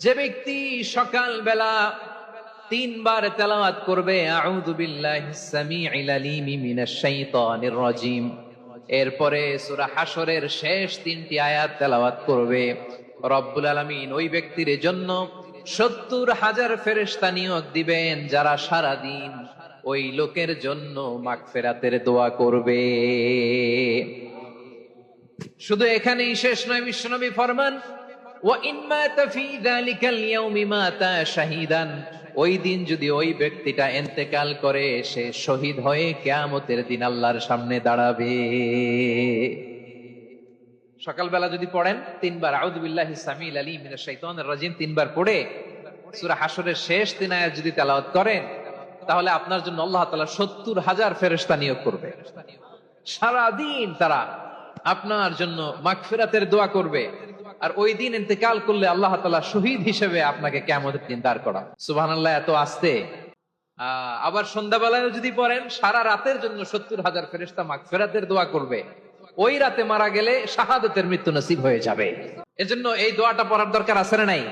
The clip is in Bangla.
যে ব্যক্তি সকাল বেলা 3 বার তেলাওয়াত করবে আউযু বিল্লাহিস সামিউল আলিম মিনাশ শাইতানির রাজিম, এরপরে সূরা হাশরের শেষ 3টি আয়াত তেলাওয়াত করবে, রব্বুল আলামিন ওই ব্যক্তির জন্য 70,000 ফেরেশতা নিয়োগ দিবেন যারা সারা দিন ওই লোকের জন্য মাগফিরাতের দোয়া করবে। শুধু এখানেই শেষ নয়, বিশ্বনবী ফরমান ওয়া ইন মাতা ফি যালিকাল ইয়াউমি মাতা শাহীদান, ওই দিন যদি ওই ব্যক্তিটা ইন্তেকাল করে সে শহীদ হয়ে কিয়ামতের দিন আল্লাহর সামনে দাঁড়াবে। সকালবেলা যদি পড়েন 3 বার আউযু বিল্লাহিস সামিউল আলিম মিনাশ শাইতানির রাজিম 3 বার পড়ে সূরা হাশরের শেষ 3 আয়াত যদি তেলাওয়াত করেন, তাহলে আপনার জন্য আল্লাহ তাআলা 70,000 ফেরেশতা নিয়োগ করবে। সারা দিন তারা আপনার জন্য মাগফিরাতের দোয়া করবে, আর ওই দিন ইন্তেকাল করলে আল্লাহ তাআলা শহীদ হিসেবে আপনাকে কিয়ামতের দিন দাঁড় করান। সুবহানাল্লাহ, এত আস্তে। আবার সন্ধ্যাবেলায় যদি পড়েন, সারা রাতের জন্য 70,000 ফেরেশতা মাগফিরাতের দোয়া করবে। ওই রাতে মারা গেলে শাহাদাতের মৃত্যু নসিব হয়ে যাবে। এজন্য এই দোয়াটা পড়ার দরকার আছে না নাই?